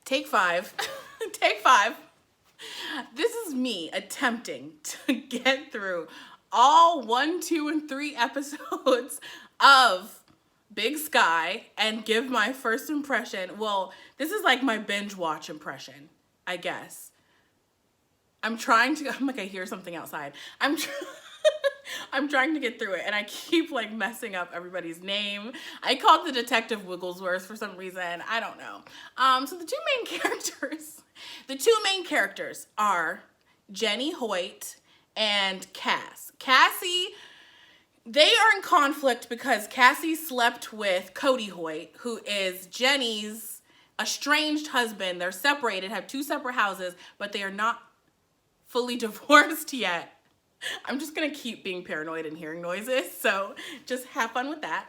Take 5. Take 5. This is me attempting to get through all 1, 2, and 3 episodes of Big Sky and give my first impression. Well, this is like my binge watch impression, I guess. I'm like, I hear something outside. I'm trying to get through it, and I keep like messing up everybody's name. I called the detective Wigglesworth for some reason. I don't know. So the two main characters are Jenny Hoyt and Cass. Cassie, they are in conflict because Cassie slept with Cody Hoyt, who is Jenny's estranged husband. They're separated, have 2 separate houses, but they are not fully divorced yet. I'm just gonna keep being paranoid and hearing noises, so just have fun with that.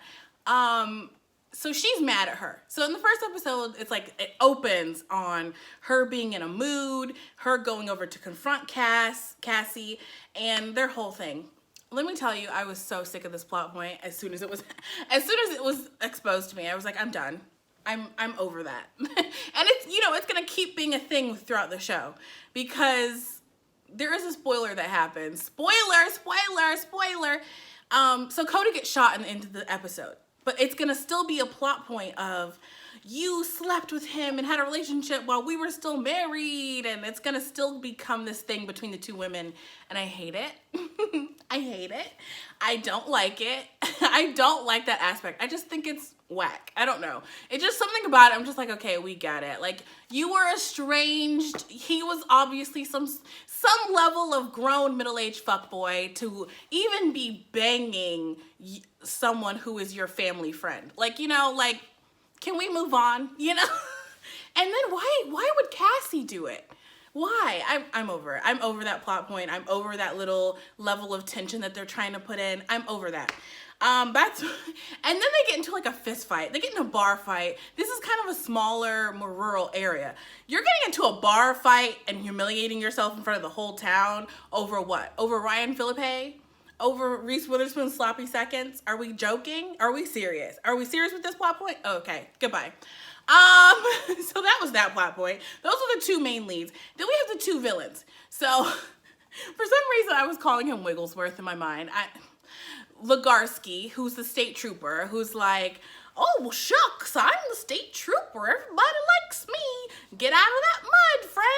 So she's mad at her. So in the first episode, it's like it opens on her being in a mood, her going over to confront Cassie, and their whole thing. Let me tell you, I was so sick of this plot point as soon as it was exposed to me. I was like, I'm done. I'm over that. And it's gonna keep being a thing throughout the show because there is a spoiler that happens. Spoiler. So Cody gets shot in the end of the episode. But it's going to still be a plot point of you slept with him and had a relationship while we were still married. And it's going to still become this thing between the 2 women. And I hate it. I hate it. I don't like it. I don't like that aspect. I just think it's whack. I don't know. It's just something about it. I'm just like, okay, we got it. Like, you were estranged. He was obviously some level of grown middle-aged fuckboy to even be banging someone who is your family friend. Like, like, can we move on? And then why would Cassie do it? Why? I'm over it. I'm over that plot point. I'm over that little level of tension that they're trying to put in. I'm over that. And then they get into like a fist fight. They get in a bar fight. This is kind of a smaller, more rural area. You're getting into a bar fight and humiliating yourself in front of the whole town over what? Over Ryan Philippe? Over Reese Witherspoon's sloppy seconds? Are we joking? Are we serious? Are we serious with this plot point? Okay, goodbye. So that was that plot point. Those are the 2 main leads. Then we have the 2 villains. So for some reason I was calling him Wigglesworth in my mind. Legarsky, who's the state trooper, who's like, oh, well, shucks, I'm the state trooper. Everybody likes me. Get out of that mud, friend.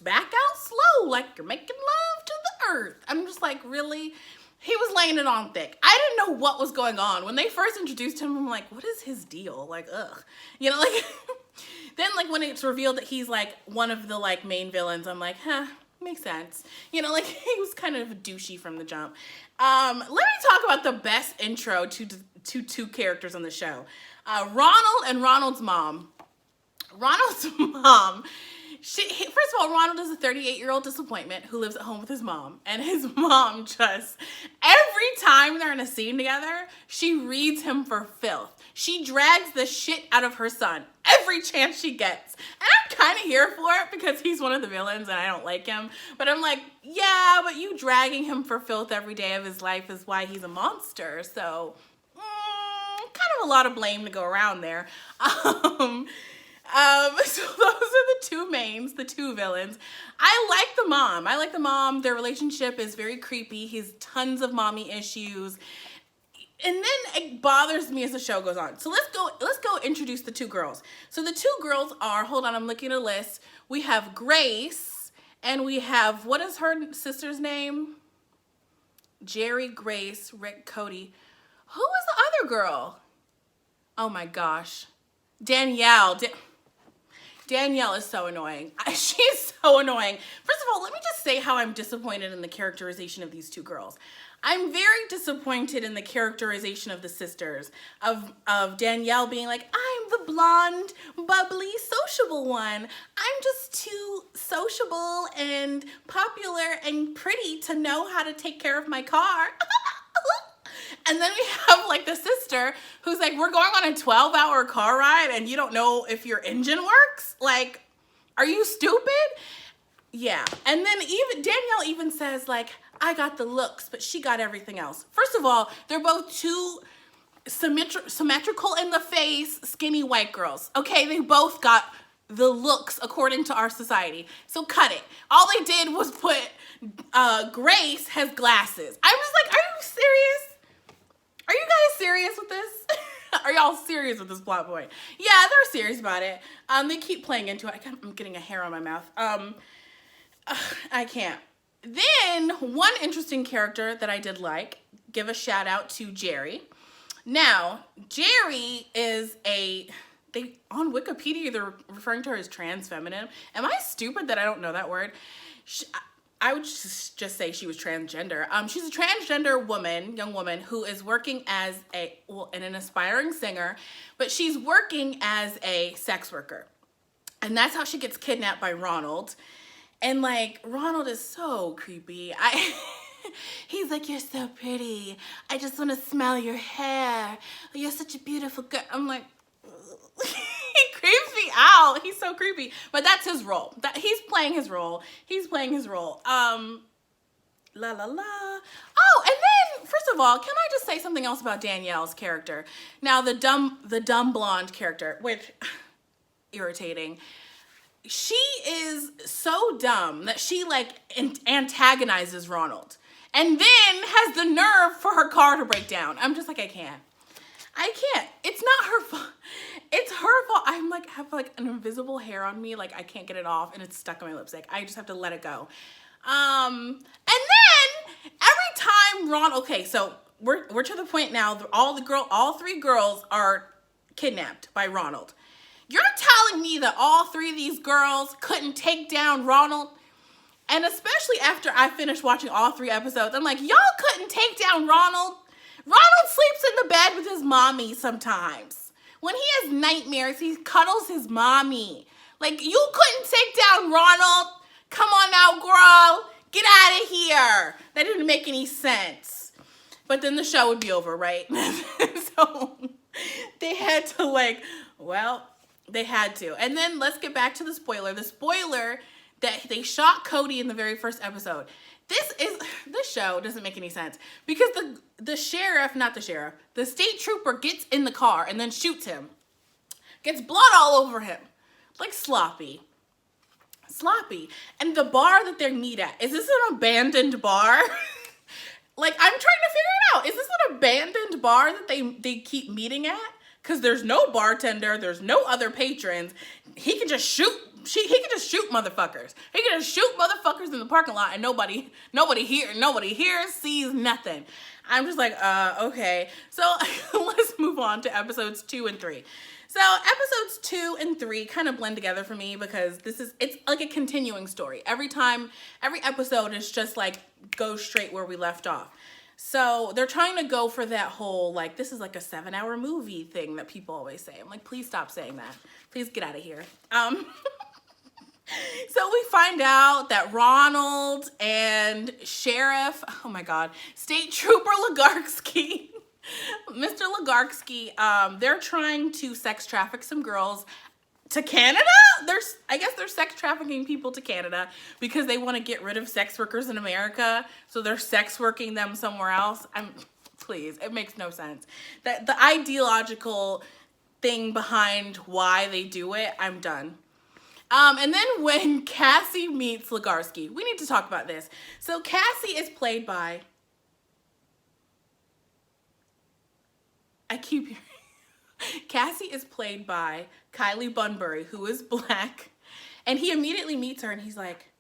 Back out slow like you're making love to the earth. I'm just like, really? He was laying it on thick. I didn't know what was going on. When they first introduced him, I'm like, what is his deal? Like, ugh. Then, like, when it's revealed that he's, like, one of the, like, main villains, I'm like, makes sense. He was kind of douchey from the jump. Let me talk about the best intro to 2 characters on the show. Ronald and Ronald's mom. Ronald's mom, first of all, Ronald is a 38-year-old disappointment who lives at home with his mom. And his mom just, every time they're in a scene together, she reads him for filth. She drags the shit out of her son every chance she gets. And I'm kind of here for it because he's one of the villains and I don't like him. But I'm like, yeah, but you dragging him for filth every day of his life is why he's a monster. So, kind of a lot of blame to go around there. So those are the 2 mains, the 2 villains. I like the mom. Their relationship is very creepy. He's tons of mommy issues. And then it bothers me as the show goes on. So let's go introduce the 2 girls. So the 2 girls are, hold on, I'm looking at a list. We have Grace and we have, what is her sister's name? Jerry, Grace, Rick, Cody. Who is the other girl? Oh my gosh. Danielle. Danielle is so annoying. She's so annoying. First of all, let me just say how I'm disappointed in the characterization of these 2 girls. I'm very disappointed in the characterization of the sisters, of Danielle being like, I'm the blonde, bubbly, sociable one. I'm just too sociable and popular and pretty to know how to take care of my car. And then we have like the sister who's like, we're going on a 12-hour car ride and you don't know if your engine works? Like, are you stupid? Yeah. And then Danielle even says like, I got the looks, but she got everything else. First of all, they're both 2 symmetrical in the face, skinny white girls. Okay, they both got the looks according to our society. So cut it. All they did was put Grace has glasses. I'm just like, are you serious? Are you guys serious with this? Are y'all serious with this plot point? Yeah, they're serious about it. They keep playing into it. I'm getting a hair on my mouth. I can't. Then one interesting character that I did like, give a shout out to Jerry. Now, Jerry is on Wikipedia, they're referring to her as trans feminine. Am I stupid that I don't know that word? I would just say she was transgender. She's a transgender young woman who is working as an aspiring singer, but she's working as a sex worker. And that's how she gets kidnapped by Ronald. And like, Ronald is so creepy. He's like, you're so pretty. I just want to smell your hair. You're such a beautiful girl. I'm like, he creeps me out. He's so creepy. But that's his role. He's playing his role. La la la. Oh, and then first of all, can I just say something else about Danielle's character? Now the dumb blonde character, which irritating. She is so dumb that she like antagonizes Ronald, and then has the nerve for her car to break down. I'm just like, I can't. It's not her fault. It's her fault. I'm like, have like an invisible hair on me. Like I can't get it off and it's stuck on my lipstick. I just have to let it go. And then every time okay, so we're to the point now, all three girls are kidnapped by Ronald. You're telling me that all three of these girls couldn't take down Ronald? And especially after I finished watching all 3 episodes, I'm like, y'all couldn't take down Ronald? Ronald sleeps in the bed with his mommy sometimes. When he has nightmares, he cuddles his mommy. Like, you couldn't take down Ronald? Come on now, girl. Get out of here. That didn't make any sense. But then the show would be over, right? So they had to they had to. And then let's get back to the spoiler. The spoiler that they shot Cody in the very first episode. This show doesn't make any sense because the state trooper gets in the car and then shoots him. Gets blood all over him. Like sloppy. And the bar that they meet at, is this an abandoned bar? Like, I'm trying to figure it out. Is this an abandoned bar that they keep meeting at? Because there's no bartender, there's no other patrons. He can just shoot. He can just shoot motherfuckers. He can just shoot motherfuckers in the parking lot, and nobody hears, sees nothing. I'm just like, okay. So let's move on to episodes 2 and 3. So episodes 2 and 3 kind of blend together for me because it's like a continuing story. Every episode is just like go straight where we left off. So they're trying to go for that whole, like, this is like a 7-hour movie thing that people always say. I'm like, please stop saying that. Please get out of here. So we find out that Ronald and Sheriff, oh my God, State Trooper Legarsky, Mr. Legarsky, they're trying to sex traffic some girls to Canada? I guess they're sex trafficking people to Canada because they want to get rid of sex workers in America. So they're sex working them somewhere else. Please, it makes no sense. The ideological thing behind why they do it, I'm done. And then when Cassie meets Legarsky, we need to talk about this. So Cassie is played by, Cassie is played by Kylie Bunbury, who is black. And he immediately meets her and he's like,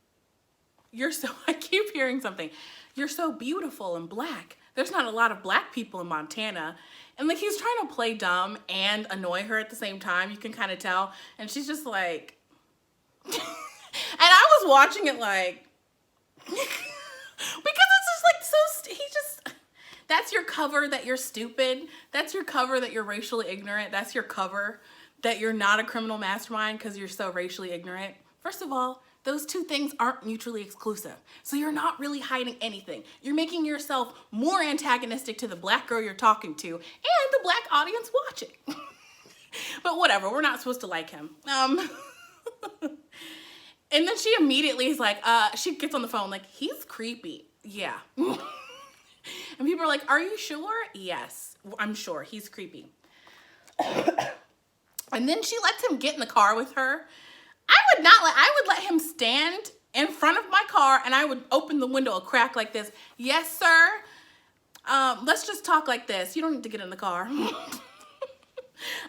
I keep hearing something. You're so beautiful and black. There's not a lot of black people in Montana. And like, he's trying to play dumb and annoy her at the same time. You can kind of tell. And she's just like, and I was watching it like, because it's just like that's your cover that you're stupid. That's your cover that you're racially ignorant. That's your cover that you're not a criminal mastermind because you're so racially ignorant. First of all, those two things aren't mutually exclusive. So you're not really hiding anything. You're making yourself more antagonistic to the black girl you're talking to and the black audience watching. But whatever, we're not supposed to like him. And then she immediately is like, she gets on the phone like, he's creepy. Yeah. And people are like, are you sure? Yes, I'm sure. He's creepy. And then she lets him get in the car with her. I would let him stand in front of my car and I would open the window a crack like this. Yes, sir. Let's just talk like this. You don't need to get in the car.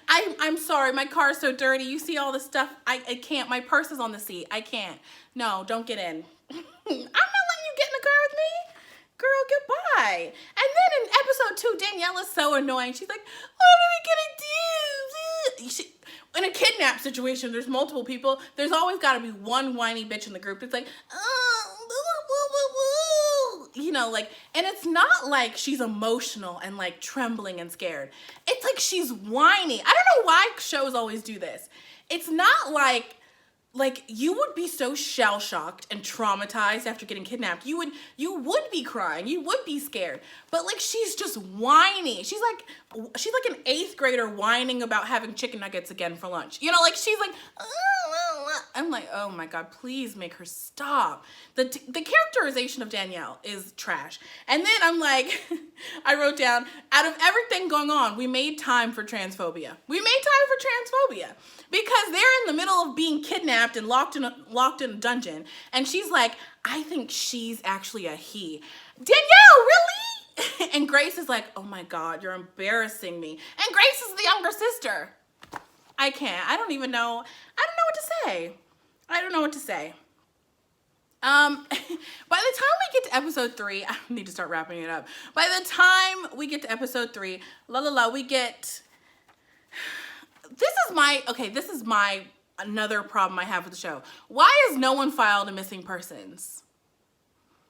I'm sorry, my car is so dirty. You see all this stuff. I can't. My purse is on the seat. I can't. No, don't get in. I'm not letting you get in the car with me. Girl, goodbye. And then in episode 2, Danielle is so annoying. She's like, what are we gonna do? In a kidnap situation, there's multiple people. There's always got to be one whiny bitch in the group. It's like, you know, like, and it's not like she's emotional and like trembling and scared. It's like she's whiny. I don't know why shows always do this. It's not like you would be so shell-shocked and traumatized after getting kidnapped. You would be crying. You would be scared. But like she's just whiny. She's like an 8th grader whining about having chicken nuggets again for lunch. You know, like she's like, I'm like, oh my God, please make her stop. The characterization of Danielle is trash. And then I'm like, I wrote down, out of everything going on, we made time for transphobia. We made time for transphobia because they're in the middle of being kidnapped and locked in a dungeon. And she's like, I think she's actually a he. Danielle, really? And Grace is like, oh my God, you're embarrassing me. And Grace is the younger sister. I can't. I don't know what to say. I don't know what to say. By the time we get to episode 3, I need to start wrapping it up. By the time we get to episode 3, we get, this is my another problem I have with the show. Why has no one filed a missing persons?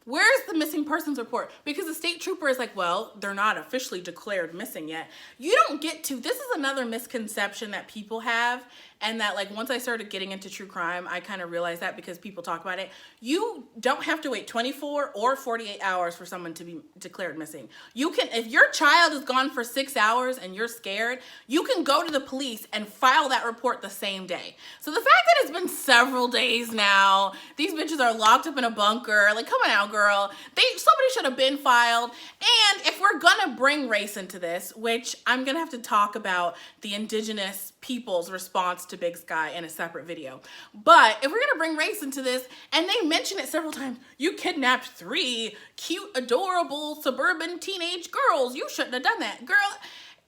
Where's the missing persons report? Because the state trooper is like, well, they're not officially declared missing yet. You don't get to, this is another misconception that people have, and that like once I started getting into true crime, I kind of realized that because people talk about it. You don't have to wait 24 or 48 hours for someone to be declared missing. You can, if your child is gone for 6 hours and you're scared, you can go to the police and file that report the same day. So the fact that it's been several days now, these bitches are locked up in a bunker, like come on out, girl. Somebody should have been filed. And if we're gonna bring race into this, which I'm gonna have to talk about the indigenous people's response to Big Sky in a separate video. But if we're gonna bring race into this, and they mention it several times, you kidnapped 3 cute, adorable, suburban teenage girls. You shouldn't have done that. Girl,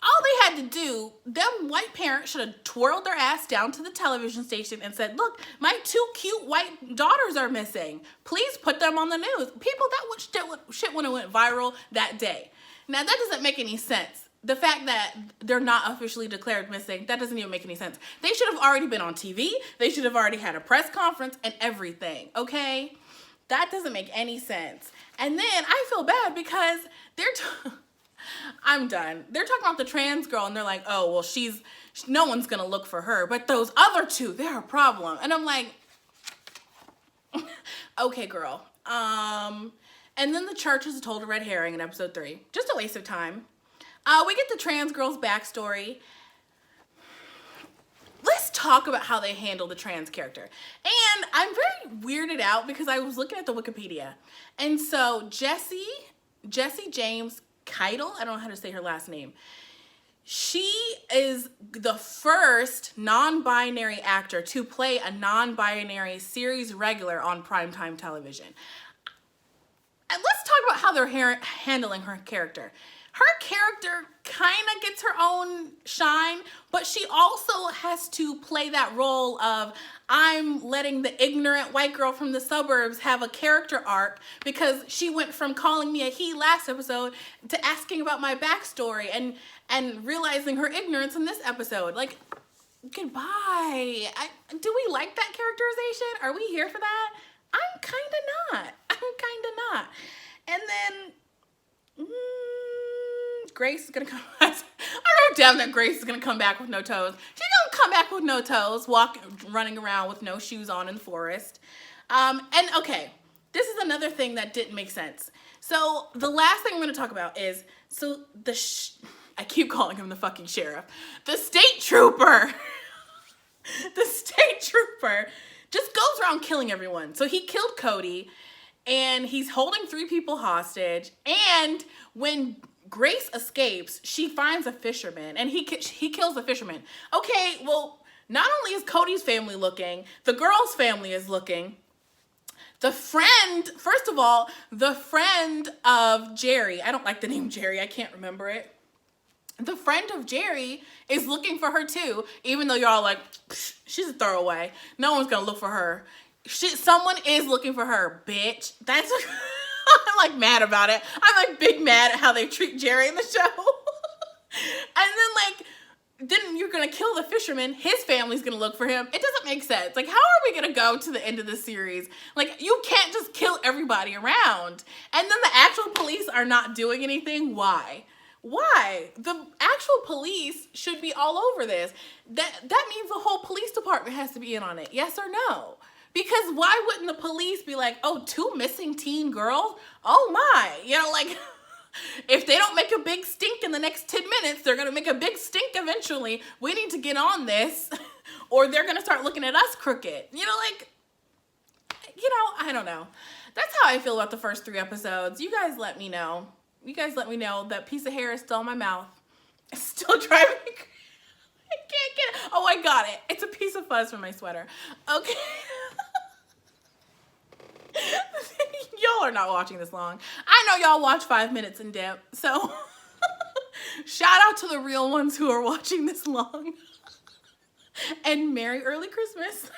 all they had to do, them white parents should have twirled their ass down to the television station and said, look, my 2 cute white daughters are missing. Please put them on the news. People, that shit would have went viral that day. Now, that doesn't make any sense. The fact that they're not officially declared missing, that doesn't even make any sense. They should have already been on TV. They should have already had a press conference and everything, okay? That doesn't make any sense. And then I feel bad because I'm done. They're talking about the trans girl and they're like, oh, well, no one's gonna look for her, but those other 2, they're a problem. And I'm like, okay, girl. And then the church is told a red herring in episode 3. Just a waste of time. We get the trans girl's backstory. Let's talk about how they handle the trans character. And I'm very weirded out because I was looking at the Wikipedia. And so Jessie James Keitel, I don't know how to say her last name. She is the first non-binary actor to play a non-binary series regular on primetime television. And let's talk about how they're handling her character. Her character kind of gets her own shine, but she also has to play that role of, I'm letting the ignorant white girl from the suburbs have a character arc because she went from calling me a he last episode to asking about my backstory and realizing her ignorance in this episode. Like, goodbye. Do we like that characterization? Are we here for that? I'm kind of not. And then Grace is gonna come. I wrote down that Grace is gonna come back with no toes. She's gonna come back with no toes, running around with no shoes on in the forest. And okay, this is another thing that didn't make sense. So the last thing I'm gonna talk about is, so I keep calling him the fucking sheriff. The state trooper. The state trooper just goes around killing everyone. So he killed Cody, and he's holding 3 people hostage. And when Grace escapes, she finds a fisherman, and he kills the fisherman. Okay, well, Not only is Cody's family looking, the girl's family is looking. The friend, first of all, the friend of Jerry, I don't like the name Jerry, I can't remember it. The friend of Jerry is looking for her too, even though y'all like, she's a throwaway. No one's gonna look for her. Someone is looking for her, bitch. That's, I'm like mad about it. I'm like big mad at how they treat Jerry in the show. And then you're gonna kill the fisherman. His family's gonna look for him. It doesn't make sense. Like, how are we gonna go to the end of the series? Like, you can't just kill everybody around. And then the actual police are not doing anything. Why? Why? The actual police should be all over this. That means the whole police department has to be in on it. Yes or no? Because why wouldn't the police be like, oh, 2 missing teen girls? Oh my, like, if they don't make a big stink in the next 10 minutes, they're going to make a big stink eventually. We need to get on this or they're going to start looking at us crooked. I don't know. That's how I feel about the first 3 episodes. You guys let me know. That piece of hair is still in my mouth. It's still driving me crazy. I can't get it. Oh, I got it. It's a piece of fuzz from my sweater. Okay. Y'all are not watching this long. I know y'all watch 5 minutes in depth, so shout out to the real ones who are watching this long. And Merry Early Christmas.